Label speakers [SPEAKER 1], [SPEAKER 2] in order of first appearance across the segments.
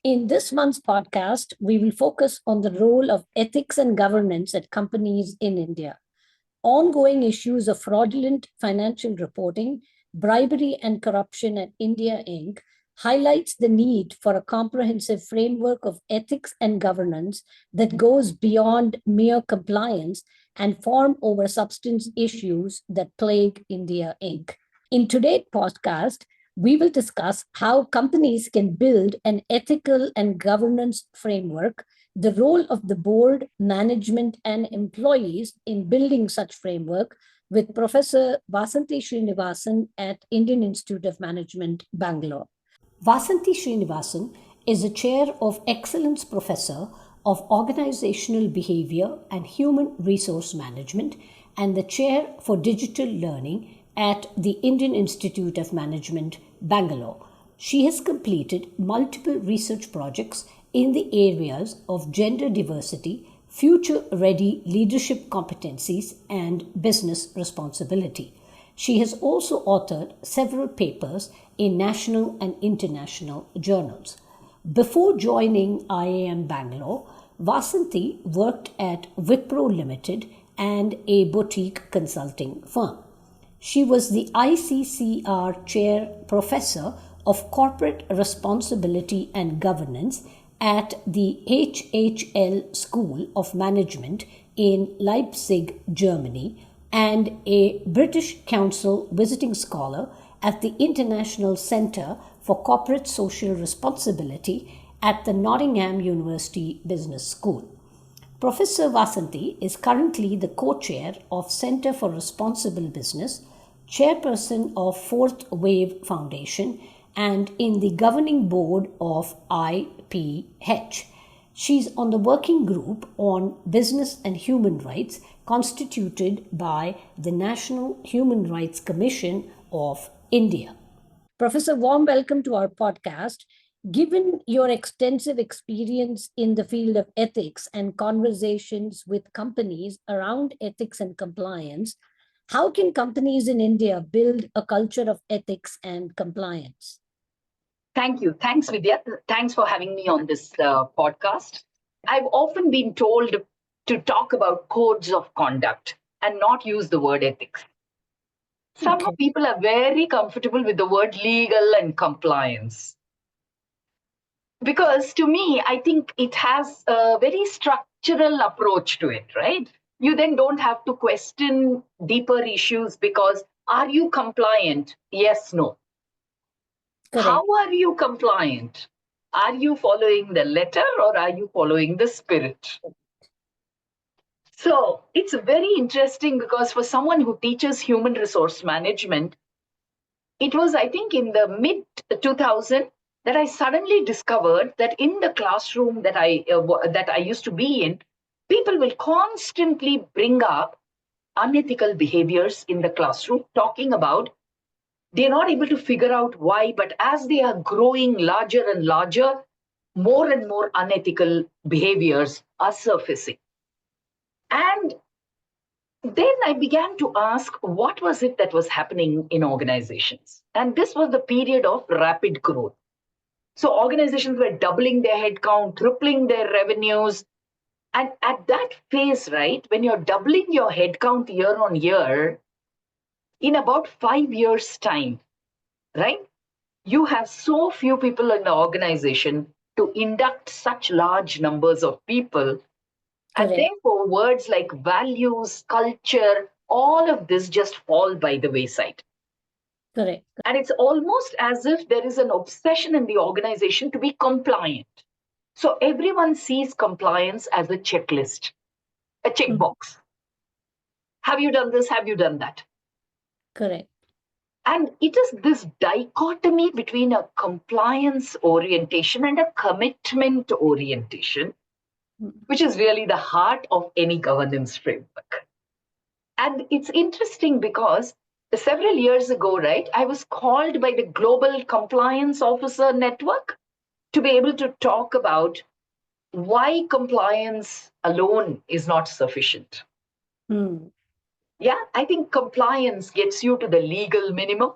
[SPEAKER 1] In this month's podcast, we will focus on the role of ethics and governance at companies in India. Ongoing issues of fraudulent financial reporting, bribery, and corruption at India Inc. highlights the need for a comprehensive framework of ethics and governance that goes beyond mere compliance and form over substance issues that plague India Inc. In today's podcast, we will discuss how companies can build an ethical and governance framework, the role of the board, management, and employees in building such framework with Professor Vasanthi Srinivasan at Indian Institute of Management, Bangalore. Vasanthi Srinivasan is a chair of excellence professor of organizational behavior and human resource management and the chair for digital learning at the Indian Institute of Management, Bangalore. She has completed multiple research projects in the areas of gender diversity, future-ready leadership competencies, and business responsibility. She has also authored several papers in national and international journals. Before joining IIM Bangalore, Vasanthi worked at Wipro Limited and a boutique consulting firm. She was the ICCR Chair Professor of Corporate Responsibility and Governance at the HHL School of Management in Leipzig, Germany, and a British Council visiting scholar at the International Centre for Corporate Social Responsibility at the Nottingham University Business School. Professor Vasanthi is currently the co-chair of Centre for Responsible Business, chairperson of Fourth Wave Foundation, and in the governing board of IPH. She's on the working group on business and human rights constituted by the National Human Rights Commission of India. Professor, warm welcome to our podcast. Given your extensive experience in the field of ethics and conversations with companies around ethics and compliance, how can companies in India build a culture of ethics and compliance?
[SPEAKER 2] Thank you. Thanks, Vidya. Thanks for having me on this podcast. I've often been told to talk about codes of conduct and not use the word ethics. Some people are very comfortable with the word legal and compliance. Because to me, I think it has a very structural approach to it, right? You then don't have to question deeper issues because are you compliant? Yes, no. Correct. How are you compliant? Are you following the letter or are you following the spirit? So it's very interesting because for someone who teaches human resource management, it was, I think, in the mid 2000 that I suddenly discovered that in the classroom that I used to be in, people will constantly bring up unethical behaviors in the classroom, talking about they're not able to figure out why, but as they are growing larger and larger, more and more unethical behaviors are surfacing. And then I began to ask, what was it that was happening in organizations? And this was the period of rapid growth. So organizations were doubling their headcount, tripling their revenues. And at that phase, right, when you're doubling your headcount year on year, in about 5 years' time, right, you have so few people in the organization to induct such large numbers of people. And therefore, words like values, culture, all of this just fall by the wayside.
[SPEAKER 1] Correct.
[SPEAKER 2] And it's almost as if there is an obsession in the organization to be compliant. So everyone sees compliance as a checklist, a checkbox. Have you done this? Have you done that?
[SPEAKER 1] Correct.
[SPEAKER 2] And it is this dichotomy between a compliance orientation and a commitment orientation, which is really the heart of any governance framework. And it's interesting because several years ago, right, I was called by the Global Compliance Officer Network to be able to talk about why compliance alone is not sufficient. Yeah, I think compliance gets you to the legal minimum.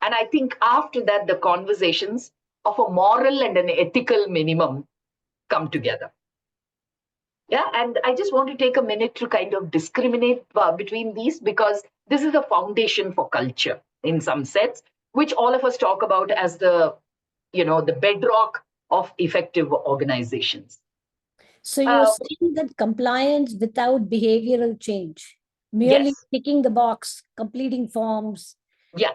[SPEAKER 2] And I think after that, the conversations of a moral and an ethical minimum come together. Yeah, and I just want to take a minute to kind of discriminate between these, because this is the foundation for culture in some sense, which all of us talk about as the bedrock of effective organizations.
[SPEAKER 1] So you're saying that compliance without behavioral change, merely
[SPEAKER 2] Yes.
[SPEAKER 1] ticking the box, completing forms,
[SPEAKER 2] Yeah.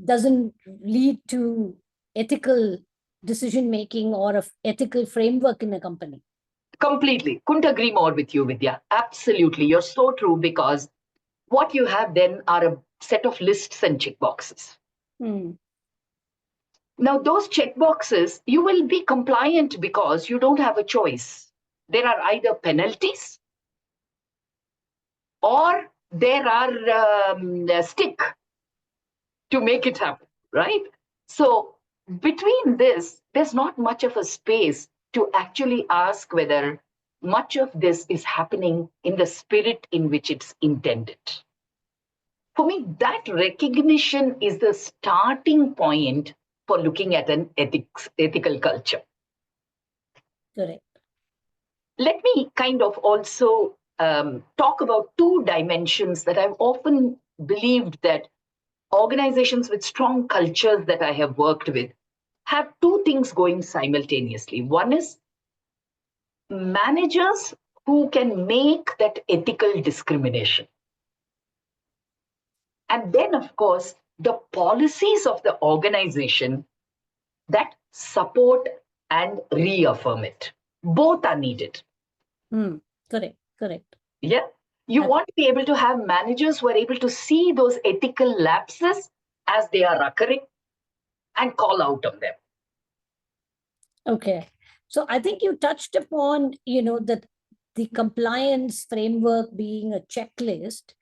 [SPEAKER 1] doesn't lead to ethical decision making or a ethical framework in a company.
[SPEAKER 2] Completely. Couldn't agree more with you, Vidya. Absolutely. You're so true, because what you have then are a set of lists and checkboxes. Now, those checkboxes, you will be compliant because you don't have a choice. There are either penalties or there are a stick to make it happen, right? So, between this, there's not much of a space to actually ask whether much of this is happening in the spirit in which it's intended. For me, that recognition is the starting point for looking at an ethical culture.
[SPEAKER 1] Correct.
[SPEAKER 2] Let me kind of also talk about two dimensions that I've often believed that organizations with strong cultures that I have worked with have two things going simultaneously. One is managers who can make that ethical discrimination. And then, of course, the policies of the organization that support and reaffirm it. Both are needed.
[SPEAKER 1] Correct. Correct.
[SPEAKER 2] Yeah. You want to be able to have managers who are able to see those ethical lapses as they are occurring and call out on them.
[SPEAKER 1] Okay. So I think you touched upon, that the compliance framework being a checklist.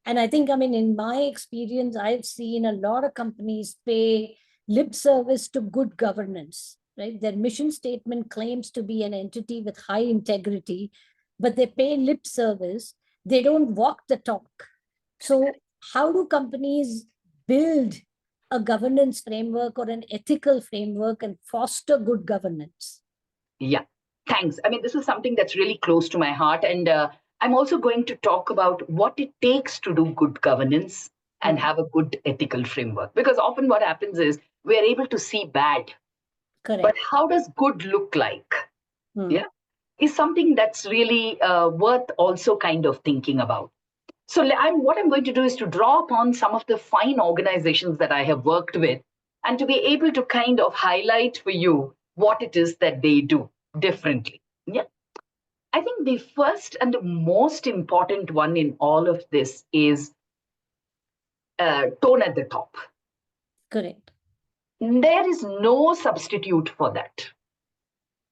[SPEAKER 1] And I think, in my experience, I've seen a lot of companies pay lip service to good governance, right? Their mission statement claims to be an entity with high integrity, but they pay lip service. They don't walk the talk. So how do companies build a governance framework or an ethical framework and foster good governance?
[SPEAKER 2] Yeah, thanks. This is something that's really close to my heart. And I'm also going to talk about what it takes to do good governance and have a good ethical framework. Because often what happens is we're able to see bad.
[SPEAKER 1] Correct.
[SPEAKER 2] But how does good look like? Yeah, is something that's really worth also kind of thinking about. So what I'm going to do is to draw upon some of the fine organizations that I have worked with and to be able to kind of highlight for you what it is that they do differently. Yeah. I think the first and the most important one in all of this is tone at the top.
[SPEAKER 1] Correct.
[SPEAKER 2] There is no substitute for that.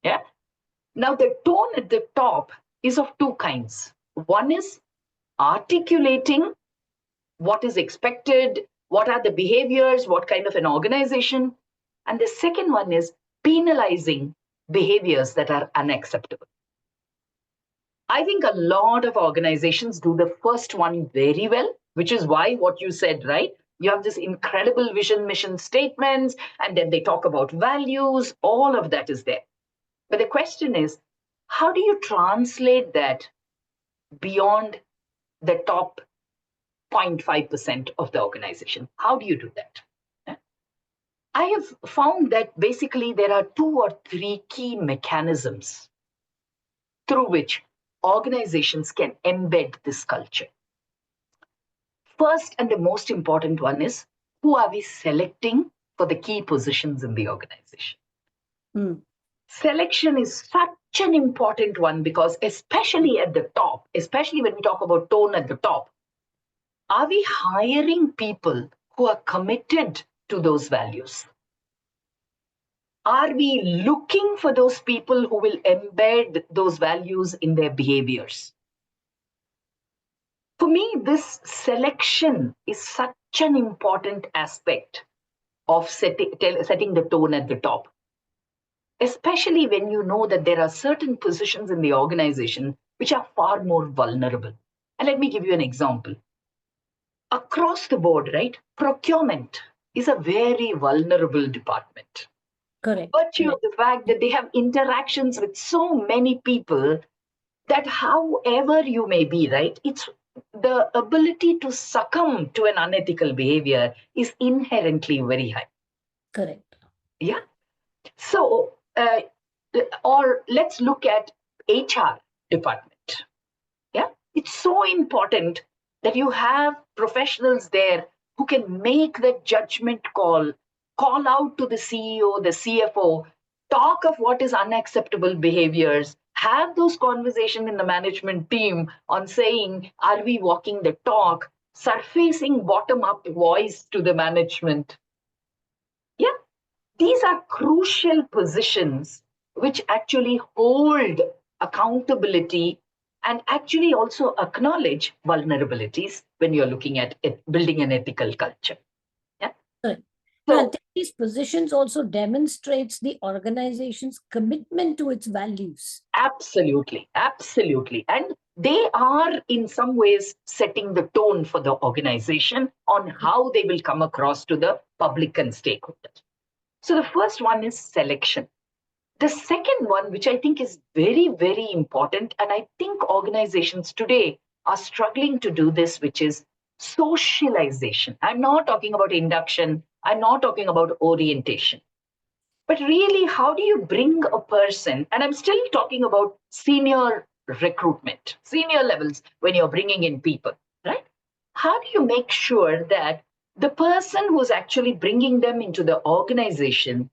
[SPEAKER 2] Yeah. Now, the tone at the top is of two kinds. One is articulating what is expected, what are the behaviors, what kind of an organization. And the second one is penalizing behaviors that are unacceptable. I think a lot of organizations do the first one very well, which is why what you said, right? You have this incredible vision, mission statements, and then they talk about values. All of that is there. But the question is, how do you translate that beyond the top 0.5% of the organization? How do you do that? I have found that basically there are two or three key mechanisms through which organizations can embed this culture. First and the most important one is, who are we selecting for the key positions in the organization? Selection is such an important one because especially at the top, especially when we talk about tone at the top, are we hiring people who are committed to those values? Are we looking for those people who will embed those values in their behaviors? For me, this selection is such an important aspect of setting the tone at the top. Especially when you know that there are certain positions in the organization which are far more vulnerable. And let me give you an example. Across the board, right? Procurement is a very vulnerable department.
[SPEAKER 1] Correct.
[SPEAKER 2] Virtue of
[SPEAKER 1] Correct.
[SPEAKER 2] the fact that they have interactions with so many people, that however you may be, right, it's the ability to succumb to an unethical behavior is inherently very high.
[SPEAKER 1] Correct.
[SPEAKER 2] Yeah. So, or let's look at HR department. Yeah. It's so important that you have professionals there who can make the judgment call out to the CEO, the CFO, talk of what is unacceptable behaviors, have those conversations in the management team on saying, are we walking the talk, surfacing bottom up voice to the management. Yeah. These are crucial positions which actually hold accountability and actually also acknowledge vulnerabilities when you're looking at building an ethical culture. Yeah.
[SPEAKER 1] Correct. No, I
[SPEAKER 2] So
[SPEAKER 1] think these positions also demonstrates the organization's commitment to its values.
[SPEAKER 2] absolutely, absolutely. And they are in some ways setting the tone for the organization on how they will come across to the public and stakeholders. So the first one is selection. The second one, which I think is very, very important, and I think organizations today are struggling to do this, which is socialization. I'm not talking about induction, I'm not talking about orientation, but really, how do you bring a person? And I'm still talking about senior recruitment, senior levels when you're bringing in people, right? How do you make sure that the person who's actually bringing them into the organization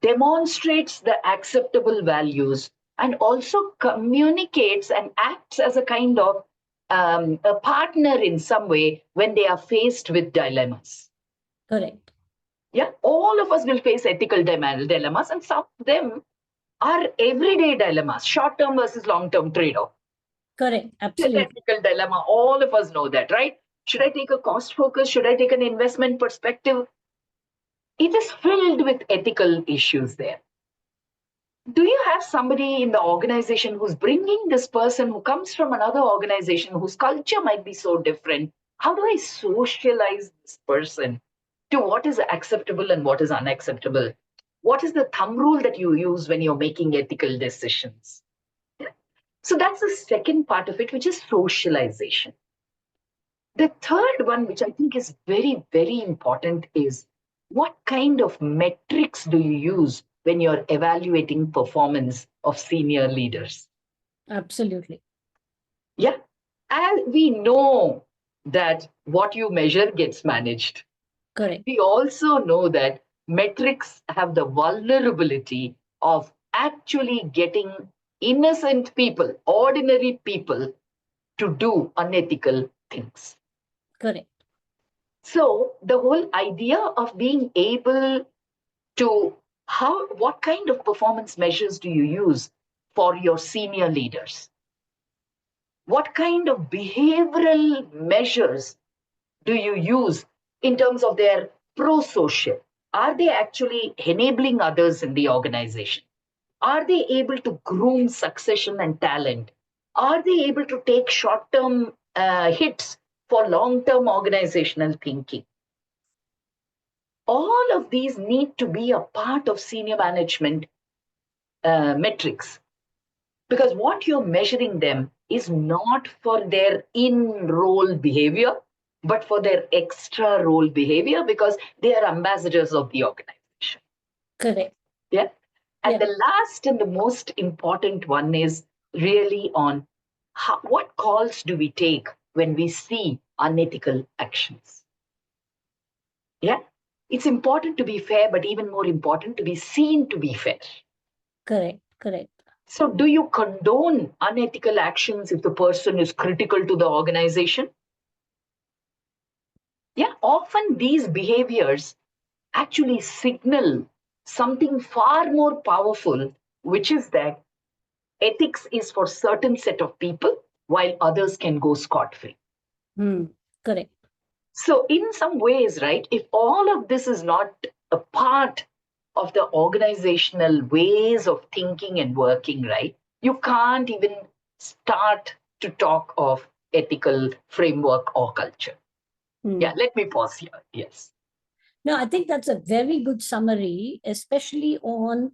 [SPEAKER 2] demonstrates the acceptable values and also communicates and acts as a kind of a partner in some way when they are faced with dilemmas?
[SPEAKER 1] Correct.
[SPEAKER 2] Yeah, all of us will face ethical dilemmas, and some of them are everyday dilemmas, short term versus long term trade off.
[SPEAKER 1] Correct.
[SPEAKER 2] An
[SPEAKER 1] Absolutely.
[SPEAKER 2] ethical dilemma, all of us know that, right? Should I take a cost focus? Should I take an investment perspective? It is filled with ethical issues there. Do you have somebody in the organization who's bringing this person who comes from another organization whose culture might be so different? How do I socialize this person to what is acceptable and what is unacceptable? What is the thumb rule that you use when you're making ethical decisions? So that's the second part of it, which is socialization. The third one, which I think is very, very important, is what kind of metrics do you use when you're evaluating performance of senior leaders?
[SPEAKER 1] Absolutely.
[SPEAKER 2] Yeah. And we know that what you measure gets managed.
[SPEAKER 1] Correct.
[SPEAKER 2] We also know that metrics have the vulnerability of actually getting innocent people, ordinary people, to do unethical things.
[SPEAKER 1] Correct.
[SPEAKER 2] So the whole idea of being able to what kind of performance measures do you use for your senior leaders? What kind of behavioral measures do you use in terms of their pro-social? Are they actually enabling others in the organization? Are they able to groom succession and talent? Are they able to take short-term hits for long-term organizational thinking? All of these need to be a part of senior management metrics, because what you're measuring them is not for their in-role behavior, but for their extra role behavior, because they are ambassadors of the organization.
[SPEAKER 1] Correct.
[SPEAKER 2] Yeah. And
[SPEAKER 1] Yeah.
[SPEAKER 2] the last and the most important one is really on what calls do we take when we see unethical actions? Yeah. It's important to be fair, but even more important to be seen to be fair.
[SPEAKER 1] Correct. Correct.
[SPEAKER 2] So, do you condone unethical actions if the person is critical to the organization? Yeah, often these behaviors actually signal something far more powerful, which is that ethics is for certain set of people while others can go scot free.
[SPEAKER 1] Correct.
[SPEAKER 2] So, in some ways, right, if all of this is not a part of the organizational ways of thinking and working, right, you can't even start to talk of ethical framework or culture. Yeah, let me pause here. Yes.
[SPEAKER 1] No, I think that's a very good summary, especially on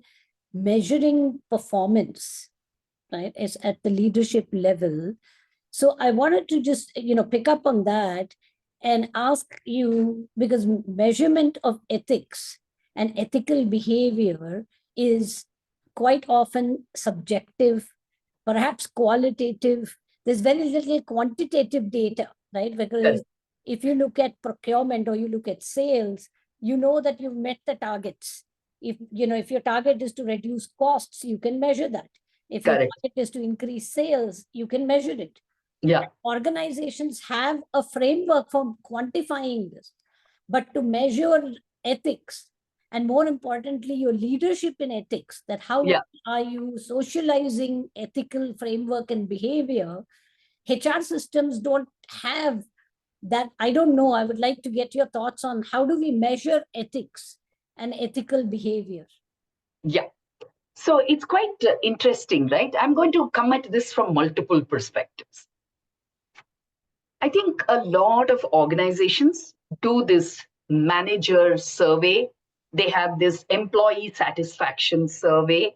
[SPEAKER 1] measuring performance, right? Is at the leadership level. So I wanted to just, pick up on that and ask you, because measurement of ethics and ethical behavior is quite often subjective, perhaps qualitative. There's very little quantitative data, right? Because if you look at procurement or you look at sales, you know that you've met the targets. If your target is to reduce costs, you can measure that. If your
[SPEAKER 2] Correct.
[SPEAKER 1] target is to increase sales, you can measure it.
[SPEAKER 2] Yeah.
[SPEAKER 1] Organizations have a framework for quantifying this, but to measure ethics, and more importantly, your leadership in ethics, that how
[SPEAKER 2] Yeah.
[SPEAKER 1] are you socializing ethical framework and behavior, HR systems don't have that. I don't know. I would like to get your thoughts on how do we measure ethics and ethical behavior?
[SPEAKER 2] Yeah. So it's quite interesting, right? I'm going to come at this from multiple perspectives. I think a lot of organizations do this manager survey. They have this employee satisfaction survey.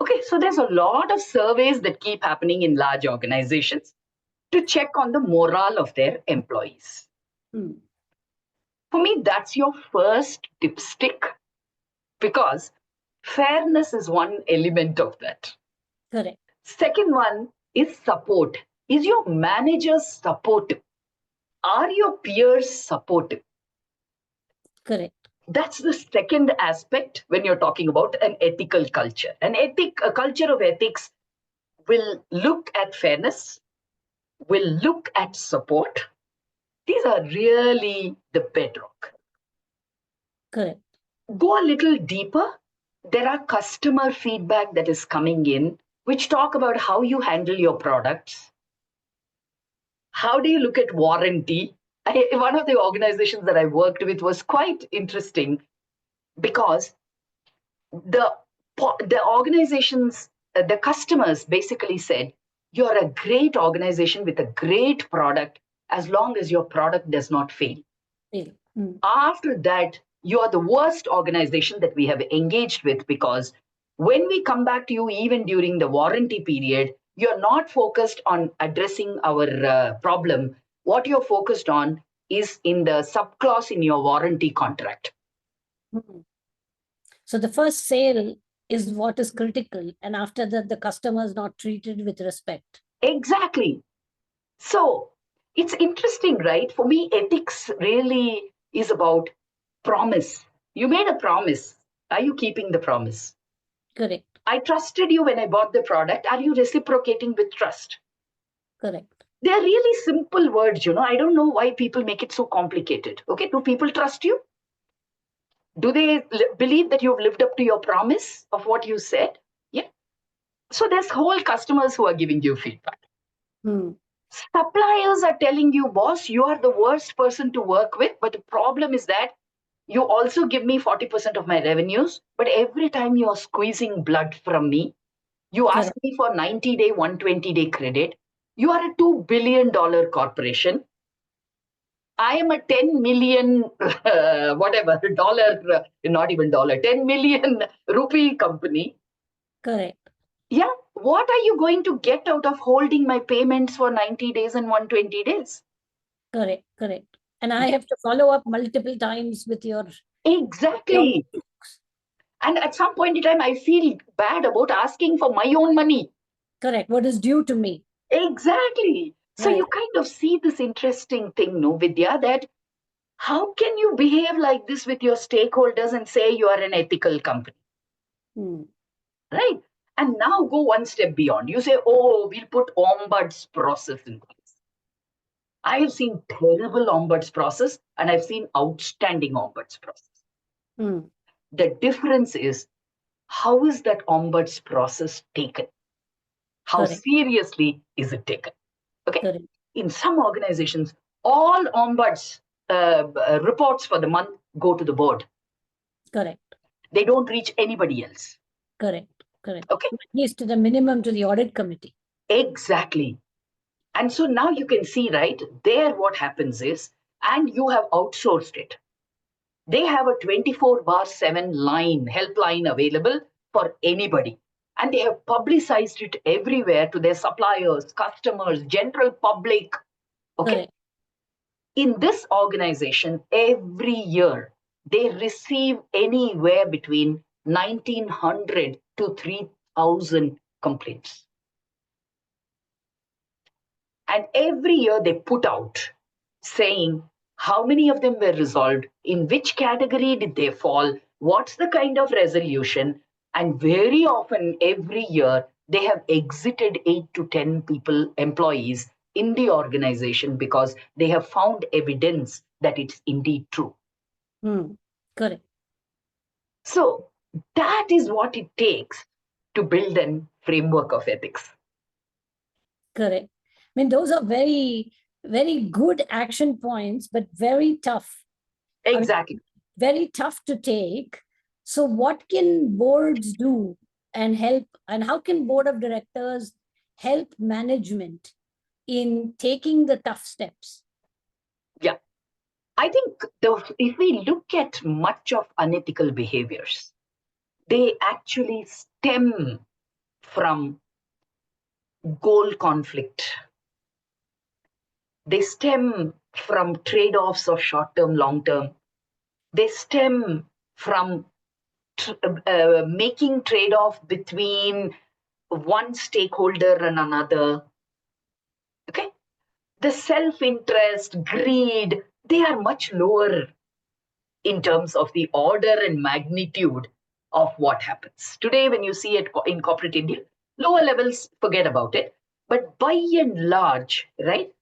[SPEAKER 2] Okay, so there's a lot of surveys that keep happening in large organizations to check on the morale of their employees. For me, that's your first dipstick, because fairness is one element of that.
[SPEAKER 1] Correct.
[SPEAKER 2] Second one is support. Is your manager supportive? Are your peers supportive?
[SPEAKER 1] Correct.
[SPEAKER 2] That's the second aspect when you're talking about an ethical culture. A culture of ethics will look at fairness, will look at support. These are really the bedrock.
[SPEAKER 1] Correct.
[SPEAKER 2] Go a little deeper. There are customer feedback that is coming in, which talk about how you handle your products. How do you look at warranty? One of the organizations that I worked with was quite interesting, because the organizations, the customers basically said, you're a great organization with a great product as long as your product does not fail. After that, you are the worst organization that we have engaged with, because when we come back to you, even during the warranty period, you're not focused on addressing our problem. What you're focused on is in the subclause in your warranty contract.
[SPEAKER 1] So the first sale is what is critical, and after that, the customer is not treated with respect.
[SPEAKER 2] Exactly. So it's interesting, right? For me, ethics really is about promise. You made a promise. Are you keeping the promise?
[SPEAKER 1] Correct.
[SPEAKER 2] I trusted you when I bought the product. Are you reciprocating with trust?
[SPEAKER 1] Correct.
[SPEAKER 2] They're really simple words, I don't know why people make it so complicated. Okay, do people trust you? Do they believe that you've lived up to your promise of what you said? Yeah. So there's whole customers who are giving you feedback. Suppliers are telling you, boss, you are the worst person to work with. But the problem is that you also give me 40% of my revenues. But every time you are squeezing blood from me, you ask me for 90-day, 120-day credit. You are a $2 billion corporation. I am a 10 million, whatever, dollar, not even dollar, 10 million rupee company.
[SPEAKER 1] Correct.
[SPEAKER 2] Yeah. What are you going to get out of holding my payments for 90 days and 120 days?
[SPEAKER 1] Correct. Correct. And I have to follow up multiple times with your.
[SPEAKER 2] Exactly. And at some point in time, I feel bad about asking for my own money.
[SPEAKER 1] Correct. What is due to me?
[SPEAKER 2] Exactly. So you kind of see this interesting thing, no, Vidya, that how can you behave like this with your stakeholders and say you are an ethical company? Right? And now go one step beyond. You say, oh, we'll put ombuds process in place. I have seen terrible ombuds process and I've seen outstanding ombuds process. The difference is, how is that ombuds process taken? How seriously is it taken? Okay. In some organizations, all ombuds reports for the month go to the board.
[SPEAKER 1] Correct.
[SPEAKER 2] They don't reach anybody else.
[SPEAKER 1] Correct. Correct.
[SPEAKER 2] Okay.
[SPEAKER 1] At least to the minimum to the audit committee.
[SPEAKER 2] Exactly. And so now you can see, right, there what happens is, and you have outsourced it. They have a 24/7 helpline available for anybody. And they have publicized it everywhere to their suppliers, customers, general public. Okay.
[SPEAKER 1] Correct.
[SPEAKER 2] In this organization, every year, they receive anywhere between 1,900 to 3,000 complaints. And every year they put out saying how many of them were resolved, in which category did they fall, what's the kind of resolution. And very often, every year, they have exited 8 to 10 people, employees in the organization because they have found evidence that it's indeed true.
[SPEAKER 1] Correct.
[SPEAKER 2] So that is what it takes to build a framework of ethics.
[SPEAKER 1] Correct. I mean, those are very, very good action points, but very tough.
[SPEAKER 2] Exactly.
[SPEAKER 1] I mean, very tough to take. So what can boards do and help, and how can board of directors help management in taking the tough steps?
[SPEAKER 2] Yeah. I think if we look at much of unethical behaviors, they actually stem from goal conflict. They stem from trade-offs of short-term, long-term. They stem from making trade-off between one stakeholder and another. Okay? The self-interest, greed, they are much lower in terms of the order and magnitude of what happens. Today, when you see it in corporate India, lower levels, forget about it. But by and large, right,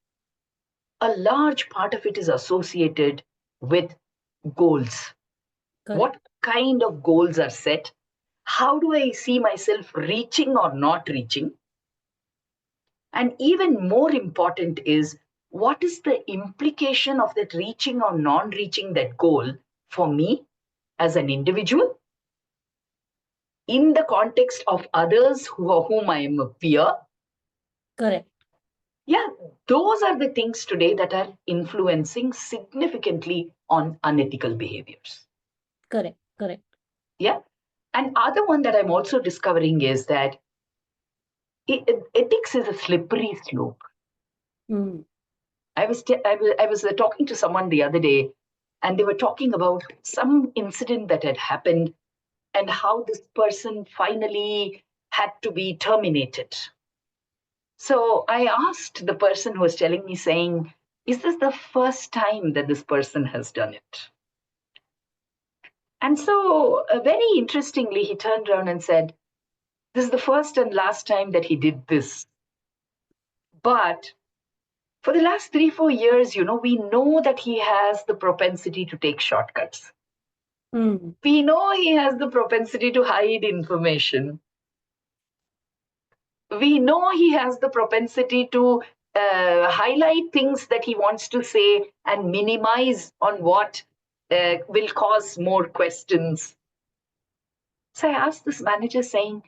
[SPEAKER 2] a large part of it is associated with goals.
[SPEAKER 1] Correct.
[SPEAKER 2] What kind of goals are set? How do I see myself reaching or not reaching? And even more important is, what is the implication of that reaching or non reaching that goal for me as an individual, in the context of others whom I am a peer?
[SPEAKER 1] Correct.
[SPEAKER 2] Yeah, those are the things today that are influencing significantly on unethical behaviors.
[SPEAKER 1] Correct. Correct.
[SPEAKER 2] Yeah. And other one that I'm also discovering is that ethics is a slippery slope. I was talking to someone the other day, and they were talking about some incident that had happened and how this person finally had to be terminated. So I asked the person who was telling me, saying, is this the first time that this person has done it? And so, very interestingly, he turned around and said, this is the first and last time that he did this. But for the last 3-4 years, we know that he has the propensity to take shortcuts. We know he has the propensity to hide information. We know he has the propensity to highlight things that he wants to say and minimize on what will cause more questions. So I asked this manager, saying,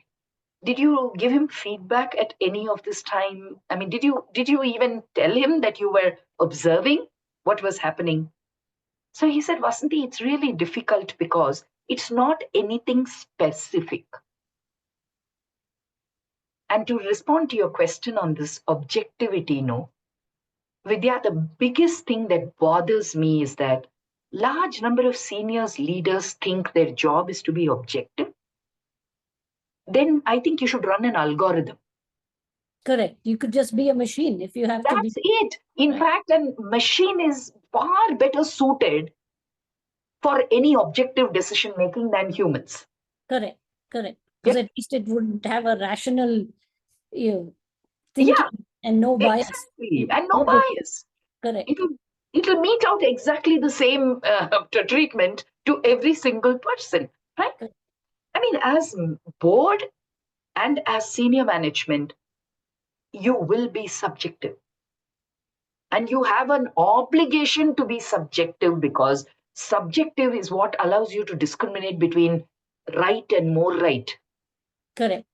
[SPEAKER 2] did you give him feedback at any of this time? I mean, did you even tell him that you were observing what was happening? So he said, Vasanthi, it's really difficult because it's not anything specific. And to respond to your question on this objectivity, Vidya, the biggest thing that bothers me is that large number of seniors leaders think their job is to be objective. Then I think you should run an algorithm.
[SPEAKER 1] Correct. You could just be a machine if you have to be.
[SPEAKER 2] That's it. In fact, a machine is far better suited for any objective decision making than humans.
[SPEAKER 1] Correct. Correct. Because at least it would have a rational thinking and no bias.
[SPEAKER 2] Exactly. And no bias.
[SPEAKER 1] Correct.
[SPEAKER 2] It'll mete out exactly the same treatment to every single person, right?
[SPEAKER 1] Correct.
[SPEAKER 2] I mean, as board and as senior management, you will be subjective. And you have an obligation to be subjective, because subjective is what allows you to discriminate between right and more right.
[SPEAKER 1] Correct.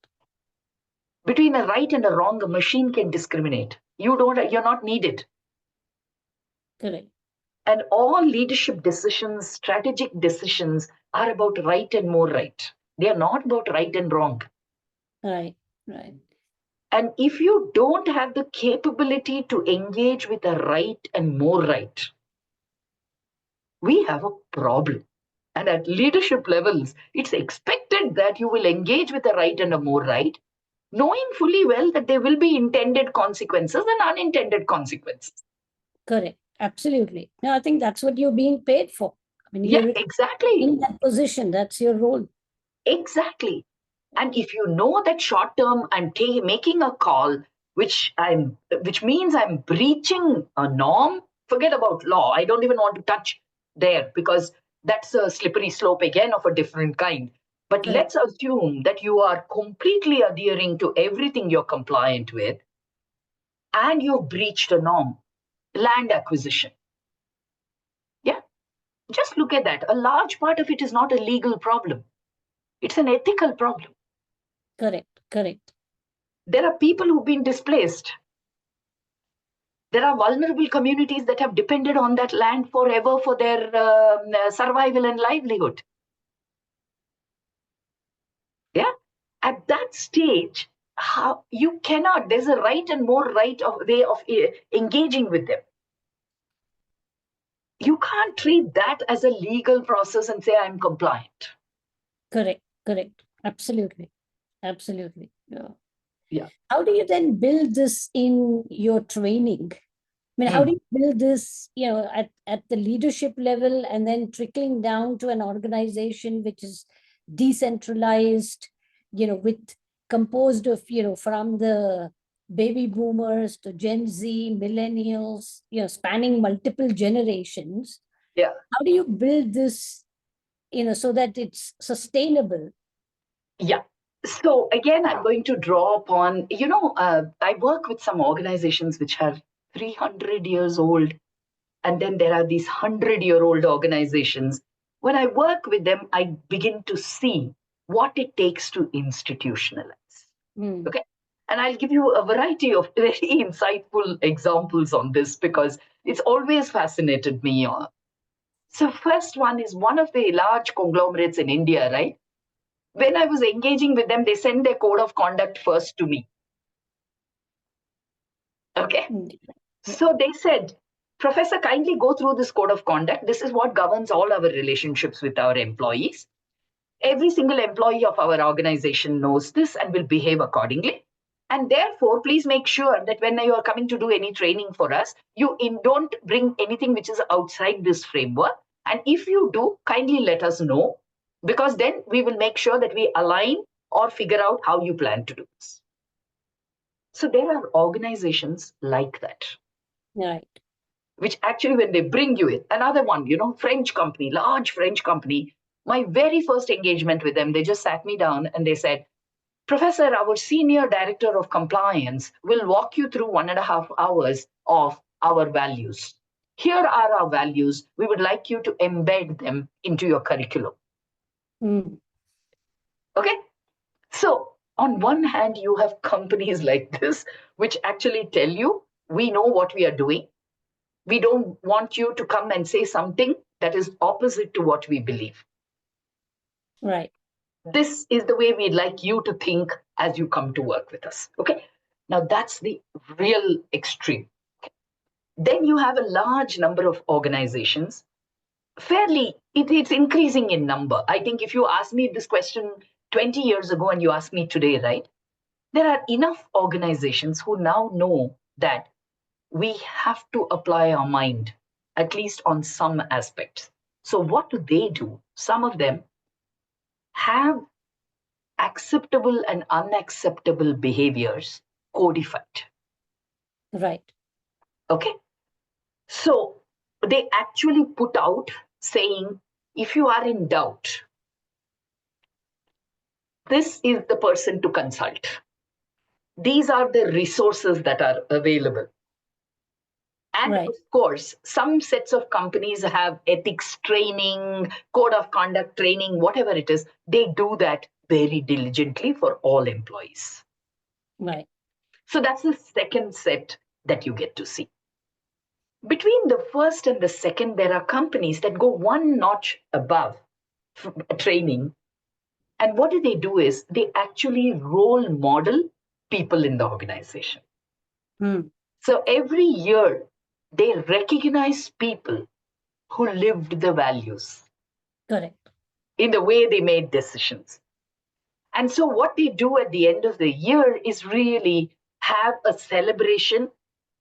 [SPEAKER 2] Between a right and a wrong, a machine can discriminate. You're not needed.
[SPEAKER 1] Correct.
[SPEAKER 2] And all leadership decisions, strategic decisions are about right and more right. They are not about right and wrong.
[SPEAKER 1] Right, right.
[SPEAKER 2] And if you don't have the capability to engage with the right and more right, we have a problem. And at leadership levels, it's expected that you will engage with the right and a more right, knowing fully well that there will be intended consequences and unintended consequences.
[SPEAKER 1] Correct. Absolutely. No, I think that's what you're being paid for. I mean,
[SPEAKER 2] Yeah,
[SPEAKER 1] you're
[SPEAKER 2] exactly.
[SPEAKER 1] in that position. That's your role.
[SPEAKER 2] Exactly. And if you know that short term I'm making a call which means I'm breaching a norm, forget about law. I don't even want to touch there because that's a slippery slope again of a different kind. But
[SPEAKER 1] Correct.
[SPEAKER 2] let's assume that you are completely adhering to everything you're compliant with and you've breached a norm, land acquisition. Yeah, just look at that. A large part of it is not a legal problem, it's an ethical problem.
[SPEAKER 1] Correct. Correct.
[SPEAKER 2] There are people who've been displaced. There are vulnerable communities that have depended on that land forever for their survival and livelihood. Yeah. At that stage, how you cannot, there's a right and more right of way of engaging with them. You can't treat that as a legal process and say, I'm compliant.
[SPEAKER 1] Correct. Correct. Absolutely. Absolutely. Yeah.
[SPEAKER 2] Yeah.
[SPEAKER 1] How do you then build this in your training? I mean, how do you build this, at the leadership level and then trickling down to an organization which is decentralized, with composed of, from the baby boomers to Gen Z, millennials, spanning multiple generations.
[SPEAKER 2] Yeah.
[SPEAKER 1] How do you build this, so that it's sustainable?
[SPEAKER 2] Yeah. So again, I'm going to draw upon, I work with some organizations which are 300 years old. And then there are these 100-year-old organizations. When I work with them, I begin to see what it takes to institutionalize.
[SPEAKER 1] Mm.
[SPEAKER 2] Okay. And I'll give you a variety of very insightful examples on this because it's always fascinated me. So, first one is one of the large conglomerates in India, right? When I was engaging with them, they sent their code of conduct first to me. Okay.
[SPEAKER 1] Mm. Yeah.
[SPEAKER 2] So they said, Professor, kindly go through this code of conduct. This is what governs all our relationships with our employees. Every single employee of our organization knows this and will behave accordingly. And therefore, please make sure that when you are coming to do any training for us, don't bring anything which is outside this framework. And if you do, kindly let us know, because then we will make sure that we align or figure out how you plan to do this. So there are organizations like that.
[SPEAKER 1] Right.
[SPEAKER 2] Which actually, when they bring you in, another one, French company, large French company, my very first engagement with them, they just sat me down and they said, Professor, our senior director of compliance will walk you through 1.5 hours of our values. Here are our values. We would like you to embed them into your curriculum.
[SPEAKER 1] Mm.
[SPEAKER 2] Okay. So, on one hand, you have companies like this, which actually tell you, we know what we are doing. We don't want you to come and say something that is opposite to what we believe.
[SPEAKER 1] Right.
[SPEAKER 2] This is the way we'd like you to think as you come to work with us. Okay. Now that's the real extreme. Then you have a large number of organizations. It's increasing in number. I think if you asked me this question 20 years ago and you ask me today, right? There are enough organizations who now know that we have to apply our mind, at least on some aspects. So, what do? Some of them have acceptable and unacceptable behaviors codified.
[SPEAKER 1] Right.
[SPEAKER 2] Okay. So, they actually put out saying, if you are in doubt, this is the person to consult. These are the resources that are available. And
[SPEAKER 1] Right.
[SPEAKER 2] of course, some sets of companies have ethics training, code of conduct training, whatever it is. They do that very diligently for all employees.
[SPEAKER 1] Right.
[SPEAKER 2] So that's the second set that you get to see. Between the first and the second, there are companies that go one notch above training. And what do is they actually role model people in the organization. So every year, they recognize people who lived the values.
[SPEAKER 1] Correct.
[SPEAKER 2] In the way they made decisions. And so what they do at the end of the year is really have a celebration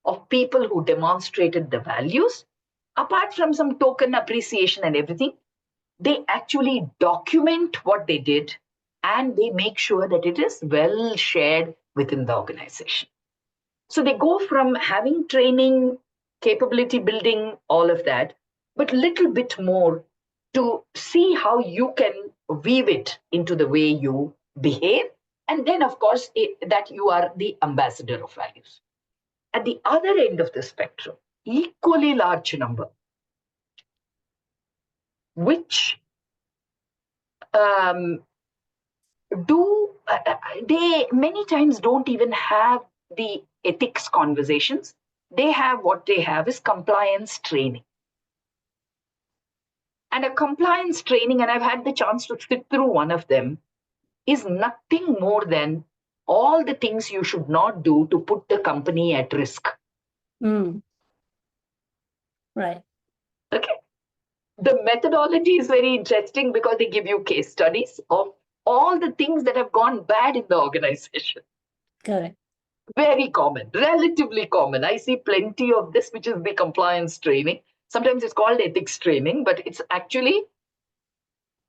[SPEAKER 2] of people who demonstrated the values. Apart from some token appreciation and everything, they actually document what they did and they make sure that it is well shared within the organization. So they go from having training, capability building, all of that, but little bit more to see how you can weave it into the way you behave. And then, of course, that you are the ambassador of values. At the other end of the spectrum, equally large number, which do they many times don't even have the ethics conversations. They have what they have is compliance training. And a compliance training, and I've had the chance to sit through one of them, is nothing more than all the things you should not do to put the company at risk.
[SPEAKER 1] Right.
[SPEAKER 2] Okay. The methodology is very interesting because they give you case studies of all the things that have gone bad in the organization.
[SPEAKER 1] Correct.
[SPEAKER 2] Very common, relatively common. I see plenty of this, which is the compliance training. Sometimes it's called ethics training, but it's actually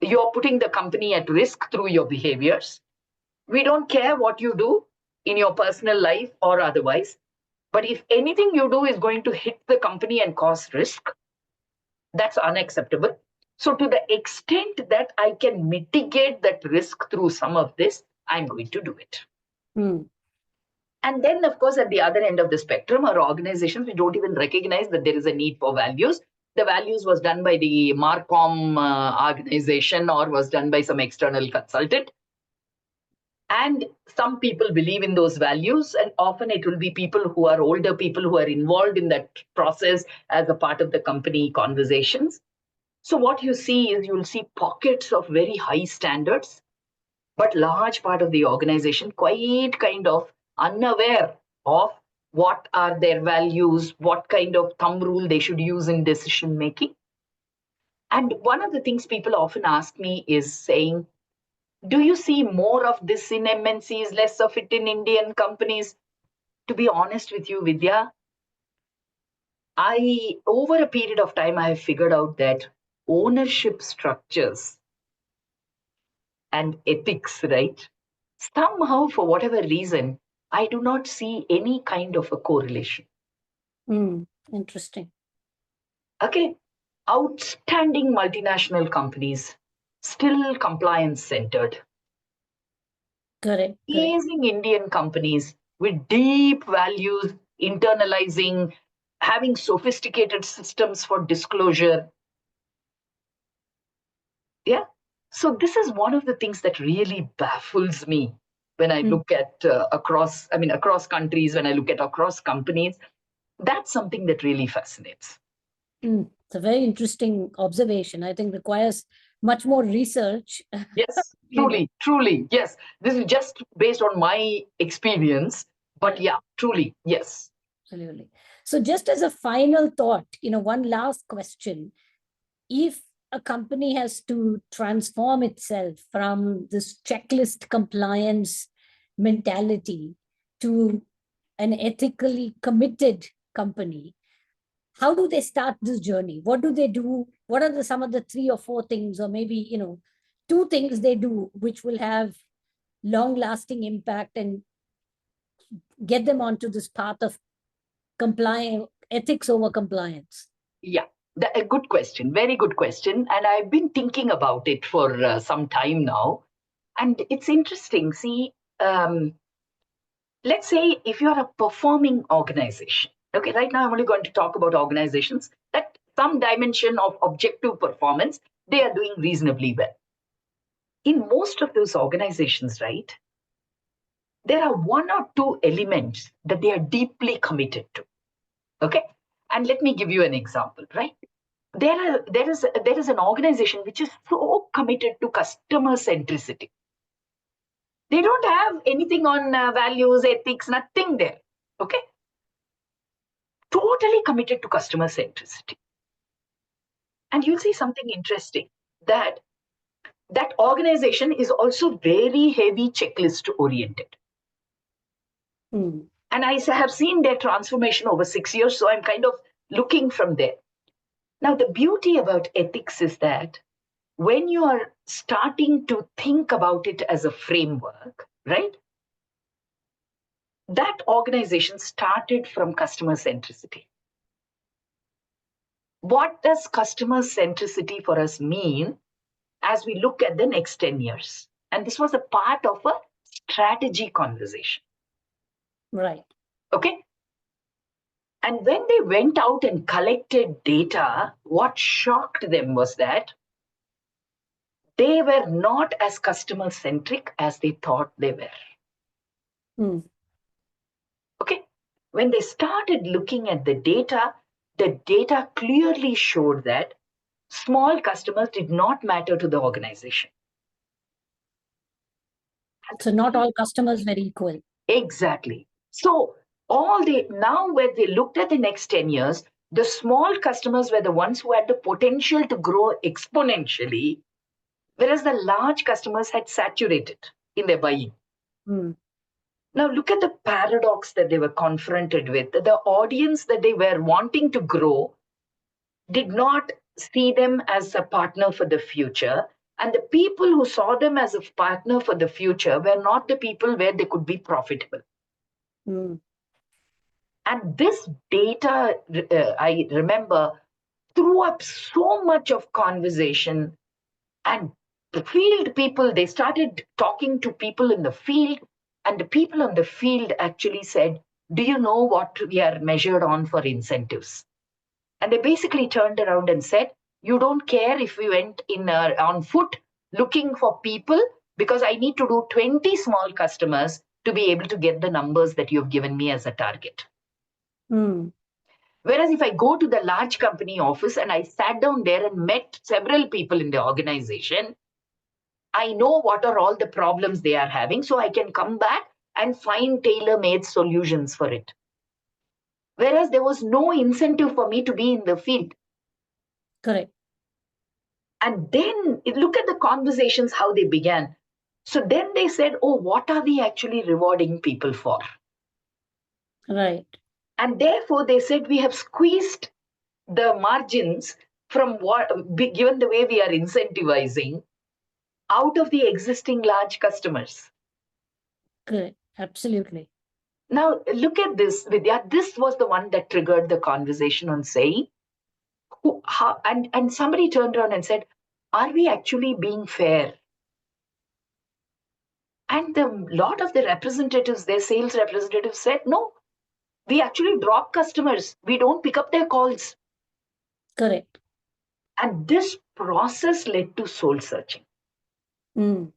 [SPEAKER 2] you're putting the company at risk through your behaviors. We don't care what you do in your personal life or otherwise. But if anything you do is going to hit the company and cause risk, that's unacceptable. So, to the extent that I can mitigate that risk through some of this, I'm going to do it. And then, of course, at the other end of the spectrum are organizations which don't even recognize that there is a need for values. The values was done by the Marcom organization or was done by some external consultant. And some people believe in those values, and often it will be people who are older, people who are involved in that process as a part of the company conversations. So what you see is you'll see pockets of very high standards, but large part of the organization quite kind of unaware of what are their values, what kind of thumb rule they should use in decision making. And one of the things people often ask me is saying, do you see more of this in MNCs, less of it in Indian companies? To be honest with you, Vidya, over a period of time, I have figured out that ownership structures and ethics, right? Somehow, for whatever reason, I do not see any kind of a correlation.
[SPEAKER 1] Interesting.
[SPEAKER 2] Okay. Outstanding multinational companies, still compliance centered.
[SPEAKER 1] Correct.
[SPEAKER 2] Amazing Indian companies with deep values, internalizing, having sophisticated systems for disclosure. Yeah. So this is one of the things that really baffles me when I look at across countries, when I look at across companies. That's something that really fascinates.
[SPEAKER 1] It's a very interesting observation. I think requires much more research.
[SPEAKER 2] Yes, truly, yes. This is just based on my experience, but yeah, truly, yes.
[SPEAKER 1] Absolutely. So just as a final thought, one last question. If a company has to transform itself from this checklist compliance mentality to an ethically committed company, how do they start this journey? What do they do? What are some of the 3 or 4 things, or maybe 2 things they do which will have long lasting impact and get them onto this path of compliance, ethics over compliance?
[SPEAKER 2] Yeah, a good question, very good question. And I've been thinking about it for some time now. And it's interesting. See, let's say if you're a performing organization, okay, right now I'm only going to talk about organizations that some dimension of objective performance, they are doing reasonably well. In most of those organizations, right, there are 1 or 2 elements that they are deeply committed to. Okay. And let me give you an example, right? There is an organization which is so committed to customer centricity. They don't have anything on values, ethics, nothing there. Okay. Totally committed to customer centricity. And you'll see something interesting, that that organization is also very heavy checklist oriented.
[SPEAKER 1] Mm.
[SPEAKER 2] And I have seen their transformation over 6 years. So I'm kind of looking from there. Now, the beauty about ethics is that when you are starting to think about it as a framework, right? That organization started from customer centricity. What does customer centricity for us mean as we look at the next 10 years? And this was a part of a strategy conversation.
[SPEAKER 1] Right.
[SPEAKER 2] Okay. And when they went out and collected data, what shocked them was that they were not as customer centric as they thought they were.
[SPEAKER 1] Mm.
[SPEAKER 2] Okay. When they started looking at the data clearly showed that small customers did not matter to the organization.
[SPEAKER 1] So not all customers were equal.
[SPEAKER 2] Exactly. So now when they looked at the next 10 years, the small customers were the ones who had the potential to grow exponentially, whereas the large customers had saturated in their buying.
[SPEAKER 1] Mm.
[SPEAKER 2] Now look at the paradox that they were confronted with. The audience that they were wanting to grow did not see them as a partner for the future. And the people who saw them as a partner for the future were not the people where they could be profitable.
[SPEAKER 1] Mm.
[SPEAKER 2] And this data, I remember, threw up so much of conversation. And the field people, they started talking to people in the field. And the people on the field actually said, do you know what we are measured on for incentives? And they basically turned around and said, you don't care if we went on foot looking for people, because I need to do 20 small customers to be able to get the numbers that you've given me as a target.
[SPEAKER 1] Mm.
[SPEAKER 2] Whereas if I go to the large company office and I sat down there and met several people in the organization, I know what are all the problems they are having, so I can come back and find tailor-made solutions for it. Whereas there was no incentive for me to be in the field.
[SPEAKER 1] Correct.
[SPEAKER 2] And then look at the conversations, how they began. So then they said, oh, what are we actually rewarding people for?
[SPEAKER 1] Right.
[SPEAKER 2] And therefore they said, we have squeezed the margins from what, given the way we are incentivizing, out of the existing large customers.
[SPEAKER 1] Correct. Absolutely.
[SPEAKER 2] Now, look at this, Vidya. This was the one that triggered the conversation on saying, and somebody turned around and said, are we actually being fair? And a lot of the representatives, their sales representatives said, no, we actually drop customers. We don't pick up their calls.
[SPEAKER 1] Correct.
[SPEAKER 2] And this process led to soul searching.
[SPEAKER 1] Mm.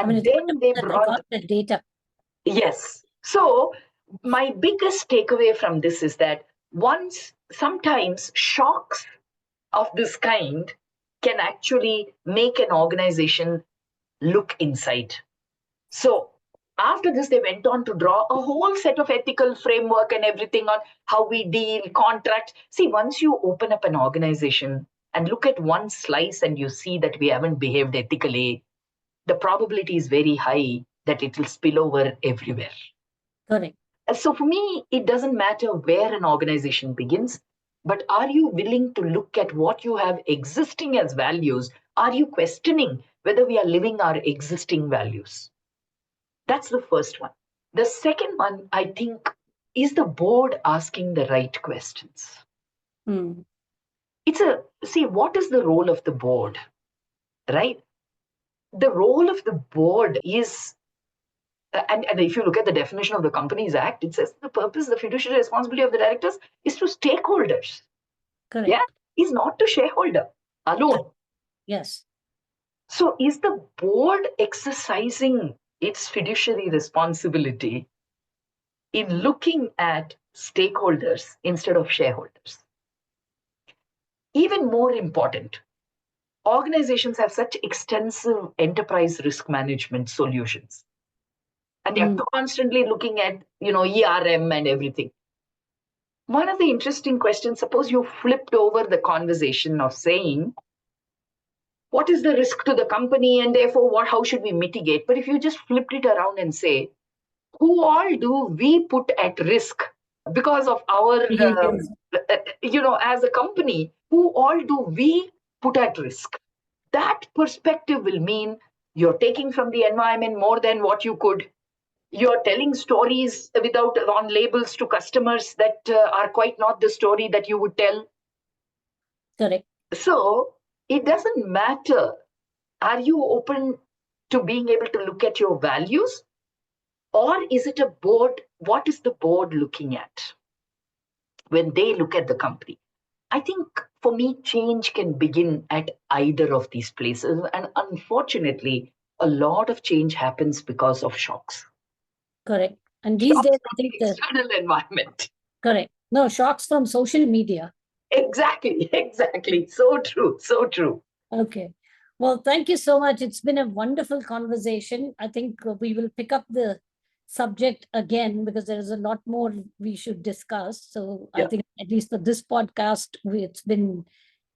[SPEAKER 2] And
[SPEAKER 1] It's
[SPEAKER 2] then they
[SPEAKER 1] wonderful that they
[SPEAKER 2] brought,
[SPEAKER 1] got the data.
[SPEAKER 2] yes. So my biggest takeaway from this is that sometimes shocks of this kind can actually make an organization look inside. So after this, they went on to draw a whole set of ethical framework and everything on how we deal, contracts. See, once you open up an organization and look at one slice and you see that we haven't behaved ethically, the probability is very high that it will spill over everywhere.
[SPEAKER 1] Correct.
[SPEAKER 2] So for me, it doesn't matter where an organization begins, but are you willing to look at what you have existing as values? Are you questioning whether we are living our existing values? That's the first one. The second one, I think, is the board asking the right questions.
[SPEAKER 1] Mm.
[SPEAKER 2] See, what is the role of the board, right? The role of the board is, and if you look at the definition of the Companies Act, it says the purpose, the fiduciary responsibility of the directors is to stakeholders.
[SPEAKER 1] Correct.
[SPEAKER 2] Yeah, is not to shareholder alone.
[SPEAKER 1] Yes.
[SPEAKER 2] So is the board exercising its fiduciary responsibility in looking at stakeholders instead of shareholders. Even more important, organizations have such extensive enterprise risk management solutions. And they're constantly looking at, ERM and everything. One of the interesting questions, suppose you flipped over the conversation of saying, what is the risk to the company and therefore how should we mitigate? But if you just flipped it around and say, who all do we put at risk because of our,
[SPEAKER 1] Behaviors.
[SPEAKER 2] as a company, who all do we put at risk? That perspective will mean you're taking from the environment more than what you could. You're telling stories without on labels to customers that are quite not the story that you would tell.
[SPEAKER 1] Correct.
[SPEAKER 2] So it doesn't matter. Are you open to being able to look at your values? Or is it a board? What is the board looking at when they look at the company? I think for me, change can begin at either of these places. And unfortunately, a lot of change happens because of shocks.
[SPEAKER 1] Correct. And these
[SPEAKER 2] Shocks
[SPEAKER 1] days,
[SPEAKER 2] from
[SPEAKER 1] I think
[SPEAKER 2] the external environment.
[SPEAKER 1] correct. No, shocks from social media.
[SPEAKER 2] Exactly. So true. So true.
[SPEAKER 1] Okay. Well, thank you so much. It's been a wonderful conversation. I think we will pick up the subject again because there is a lot more we should discuss. So I think at least for this podcast, it's been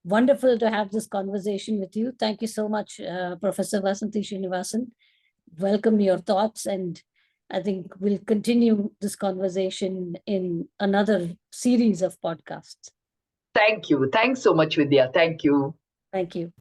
[SPEAKER 1] wonderful to have this conversation with you. Thank you so much, Professor Vasanthi Srinivasan. Welcome your thoughts, and I think we'll continue this conversation in another series of podcasts.
[SPEAKER 2] Thank you. Thanks so much, Vidya. Thank you.
[SPEAKER 1] Thank you.